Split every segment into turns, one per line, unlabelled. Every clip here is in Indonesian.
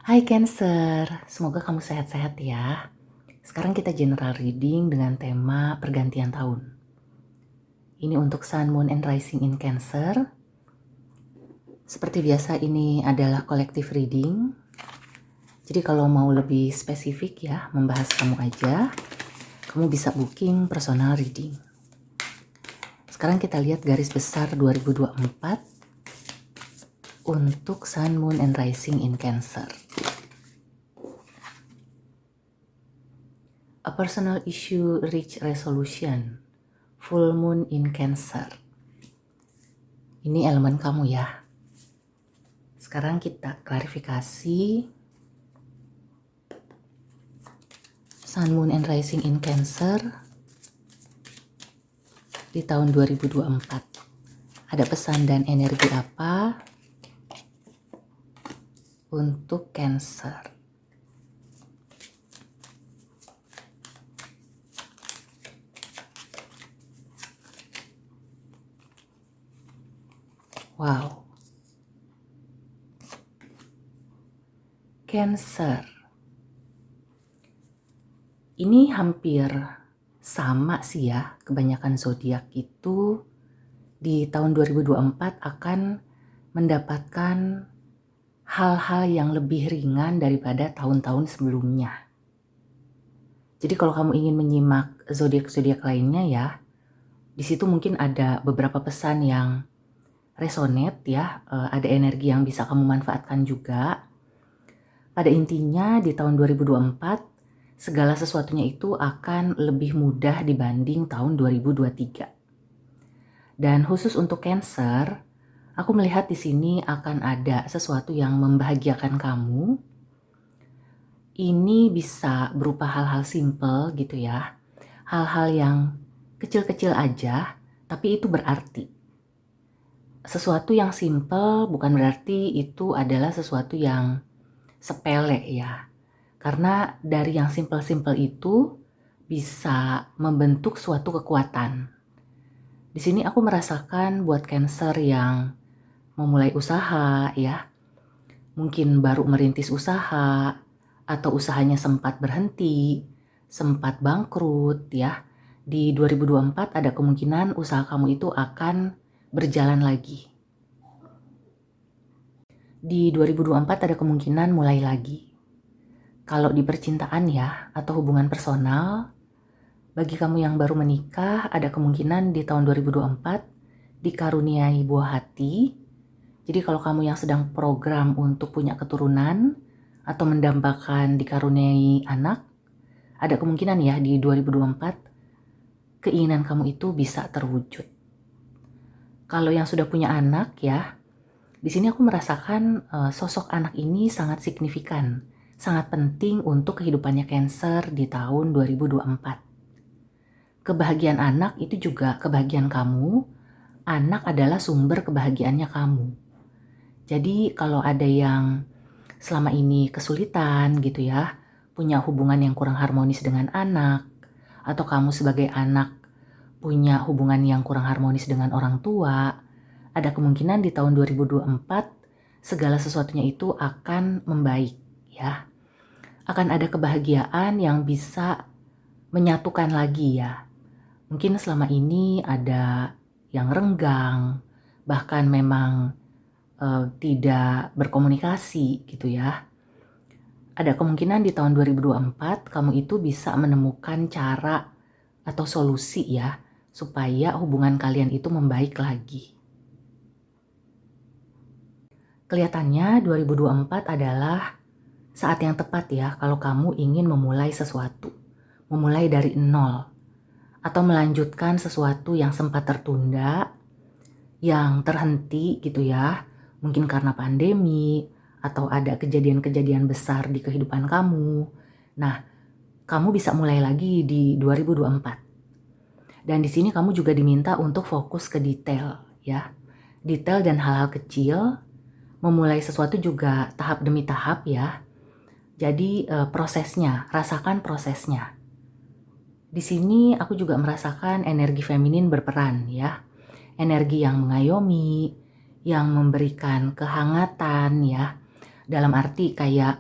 Hai Cancer, semoga kamu sehat-sehat ya. Sekarang kita general reading dengan tema pergantian tahun. Ini untuk Sun, Moon, and Rising in Cancer. Seperti biasa ini adalah collective reading. Jadi kalau mau lebih spesifik ya, membahas kamu aja, kamu bisa booking personal reading. Sekarang kita lihat garis besar 2024 untuk Sun, Moon, and Rising in Cancer. A personal issue reach resolution. Full moon in Cancer. Ini elemen kamu ya. Sekarang kita klarifikasi. Sun, Moon, and Rising in Cancer di tahun 2024. Ada pesan dan energi apa untuk Cancer? Wow. Cancer. Ini hampir sama sih ya, kebanyakan zodiak itu di tahun 2024 akan mendapatkan hal-hal yang lebih ringan daripada tahun-tahun sebelumnya. Jadi kalau kamu ingin menyimak zodiak-zodiak lainnya ya, di situ mungkin ada beberapa pesan yang resonate ya, ada energi yang bisa kamu manfaatkan juga. Pada intinya di tahun 2024 segala sesuatunya itu akan lebih mudah dibanding tahun 2023. Dan khusus untuk Cancer, aku melihat di sini akan ada sesuatu yang membahagiakan kamu. Ini bisa berupa hal-hal simple gitu ya. Hal-hal yang kecil-kecil aja, tapi itu berarti. Sesuatu yang simple bukan berarti itu adalah sesuatu yang sepele ya. Karena dari yang simple-simple itu bisa membentuk suatu kekuatan. Di sini aku merasakan buat Cancer yang memulai usaha ya, mungkin baru merintis usaha atau usahanya sempat berhenti, sempat bangkrut ya. Di 2024 ada kemungkinan usaha kamu itu akan berjalan lagi. Di 2024 ada kemungkinan mulai lagi. Kalau di percintaan ya, atau hubungan personal, bagi kamu yang baru menikah, ada kemungkinan di tahun 2024 dikaruniai buah hati. Jadi kalau kamu yang sedang program untuk punya keturunan atau mendambakan dikaruniai anak, ada kemungkinan ya di 2024 keinginan kamu itu bisa terwujud. Kalau yang sudah punya anak ya, di sini aku merasakan sosok anak ini sangat signifikan, sangat penting untuk kehidupannya Cancer di tahun 2024. Kebahagiaan anak itu juga kebahagiaan kamu. Anak adalah sumber kebahagiaannya kamu. Jadi kalau ada yang selama ini kesulitan gitu ya, punya hubungan yang kurang harmonis dengan anak, atau kamu sebagai anak punya hubungan yang kurang harmonis dengan orang tua, ada kemungkinan di tahun 2024 segala sesuatunya itu akan membaik ya. Akan ada kebahagiaan yang bisa menyatukan lagi ya. Mungkin selama ini ada yang renggang, bahkan memang tidak berkomunikasi gitu ya. Ada kemungkinan di tahun 2024 kamu itu bisa menemukan cara atau solusi ya, supaya hubungan kalian itu membaik lagi. Kelihatannya 2024 adalah saat yang tepat ya kalau kamu ingin memulai sesuatu. Memulai dari nol. Atau melanjutkan sesuatu yang sempat tertunda, yang terhenti gitu ya. Mungkin karena pandemi, atau ada kejadian-kejadian besar di kehidupan kamu. Nah, kamu bisa mulai lagi di 2024. Dan di sini kamu juga diminta untuk fokus ke detail ya. Detail dan hal-hal kecil, memulai sesuatu juga tahap demi tahap ya. Jadi prosesnya, rasakan prosesnya. Di sini aku juga merasakan energi feminin berperan ya. Energi yang mengayomi, yang memberikan kehangatan ya. Dalam arti kayak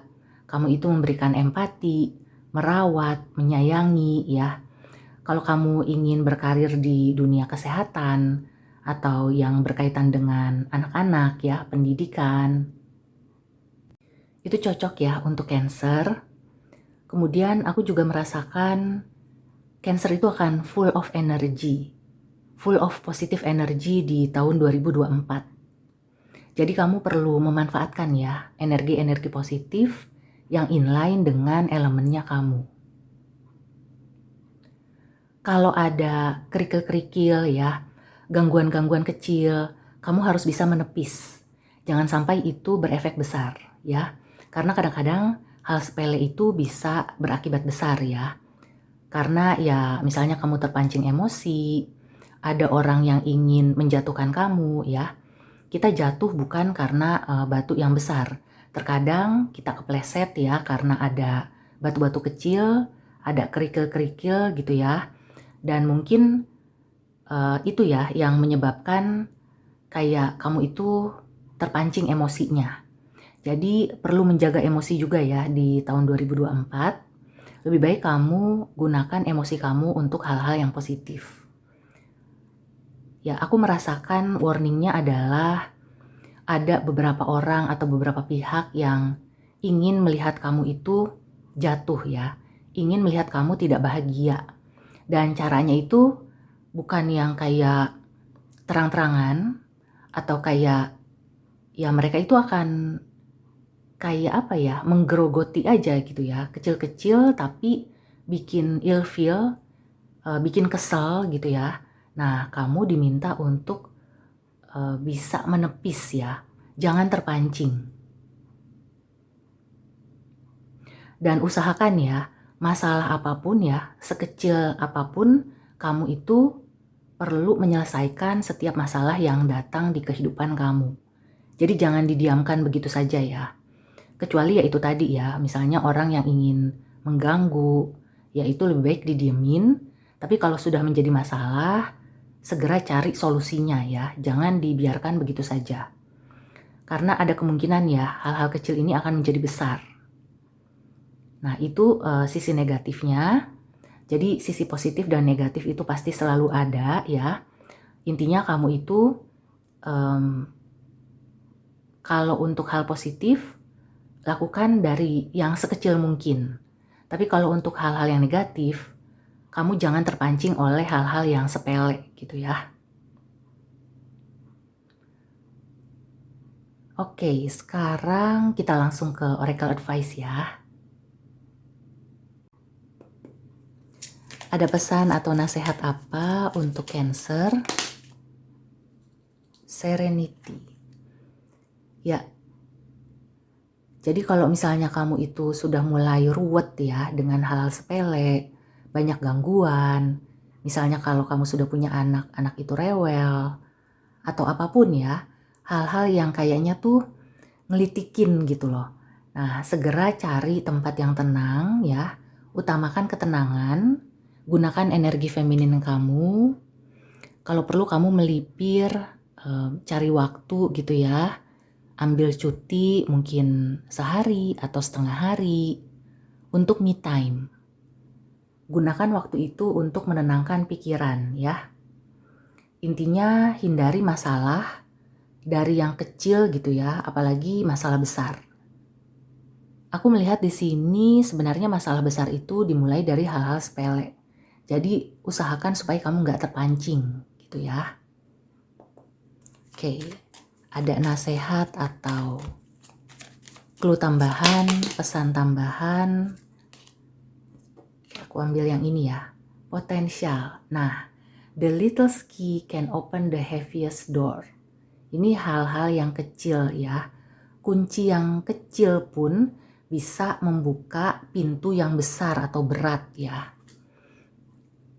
kamu itu memberikan empati, merawat, menyayangi ya. Kalau kamu ingin berkarir di dunia kesehatan atau yang berkaitan dengan anak-anak ya, pendidikan, itu cocok ya untuk Cancer. Kemudian aku juga merasakan Cancer itu akan full of energy, full of positive energy di tahun 2024. Jadi kamu perlu memanfaatkan ya energi-energi positif yang inline dengan elemennya kamu. Kalau ada kerikil-kerikil ya, gangguan-gangguan kecil, kamu harus bisa menepis. Jangan sampai itu berefek besar ya. Karena kadang-kadang hal sepele itu bisa berakibat besar ya. Karena ya misalnya kamu terpancing emosi, ada orang yang ingin menjatuhkan kamu ya. Kita jatuh bukan karena batu yang besar. Terkadang kita kepleset ya karena ada batu-batu kecil, ada kerikil-kerikil gitu ya. Dan mungkin itu ya yang menyebabkan kayak kamu itu terpancing emosinya. Jadi perlu menjaga emosi juga ya di tahun 2024. Lebih baik kamu gunakan emosi kamu untuk hal-hal yang positif. Ya, aku merasakan warningnya adalah ada beberapa orang atau beberapa pihak yang ingin melihat kamu itu jatuh ya. Ingin melihat kamu tidak bahagia. Dan caranya itu bukan yang kayak terang-terangan atau kayak ya mereka itu akan kayak apa ya, menggerogoti aja gitu ya, kecil-kecil tapi bikin ilfeel, bikin kesel gitu ya. Nah, kamu diminta untuk bisa menepis ya, jangan terpancing. Dan usahakan ya, masalah apapun ya, sekecil apapun, kamu itu perlu menyelesaikan setiap masalah yang datang di kehidupan kamu. Jadi jangan didiamkan begitu saja ya. Kecuali ya itu tadi ya, misalnya orang yang ingin mengganggu, ya itu lebih baik didiemin. Tapi kalau sudah menjadi masalah, segera cari solusinya ya. Jangan dibiarkan begitu saja. Karena ada kemungkinan ya, hal-hal kecil ini akan menjadi besar. Nah itu sisi negatifnya. Jadi sisi positif dan negatif itu pasti selalu ada ya. Intinya kamu itu kalau untuk hal positif lakukan dari yang sekecil mungkin. Tapi kalau untuk hal-hal yang negatif, kamu jangan terpancing oleh hal-hal yang sepele gitu ya. Oke, sekarang kita langsung ke Oracle Advice ya. Ada pesan atau nasihat apa untuk Cancer? Serenity. Ya. Jadi kalau misalnya kamu itu sudah mulai ruwet ya dengan hal-hal sepele, banyak gangguan, misalnya kalau kamu sudah punya anak, anak itu rewel, atau apapun ya, hal-hal yang kayaknya tuh ngelitikin gitu loh. Nah, segera cari tempat yang tenang ya, utamakan ketenangan, gunakan energi feminin kamu. Kalau perlu kamu melipir, cari waktu gitu ya, ambil cuti mungkin sehari atau setengah hari untuk me time. Gunakan waktu itu untuk menenangkan pikiran ya. Intinya hindari masalah dari yang kecil gitu ya, apalagi masalah besar. Aku melihat di sini sebenarnya masalah besar itu dimulai dari hal-hal sepele. Jadi usahakan supaya kamu nggak terpancing gitu ya. Oke, ada nasihat atau clue tambahan, pesan tambahan. Aku ambil yang ini ya, potensial. Nah, the little key can open the heaviest door. Ini hal-hal yang kecil ya. Kunci yang kecil pun bisa membuka pintu yang besar atau berat ya.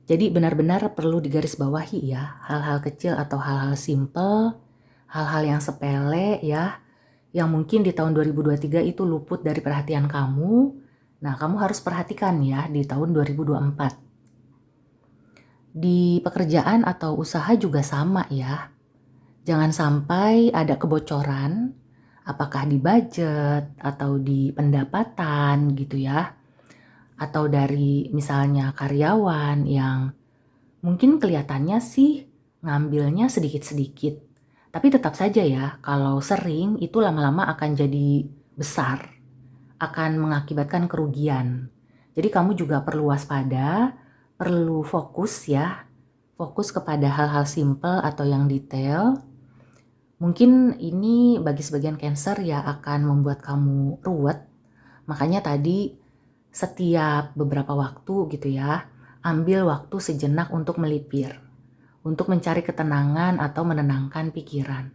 Jadi benar-benar perlu digarisbawahi ya, hal-hal kecil atau hal-hal simple, hal-hal yang sepele ya, yang mungkin di tahun 2023 itu luput dari perhatian kamu. Nah, kamu harus perhatikan ya di tahun 2024. Di pekerjaan atau usaha juga sama ya. Jangan sampai ada kebocoran Apakah di budget atau di pendapatan gitu ya, atau dari misalnya karyawan yang mungkin kelihatannya sih ngambilnya sedikit-sedikit, tapi tetap saja ya kalau sering itu lama-lama akan jadi besar, akan mengakibatkan kerugian. Jadi kamu juga perlu waspada, perlu fokus ya, fokus kepada hal-hal simple atau yang detail. Mungkin ini bagi sebagian Cancer ya akan membuat kamu ruwet. Makanya tadi setiap beberapa waktu gitu ya, ambil waktu sejenak untuk melipir, untuk mencari ketenangan atau menenangkan pikiran.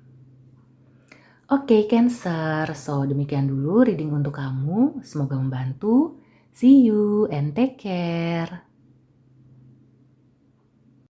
Oke, Cancer. So, demikian dulu reading untuk kamu. Semoga membantu. See you and take care.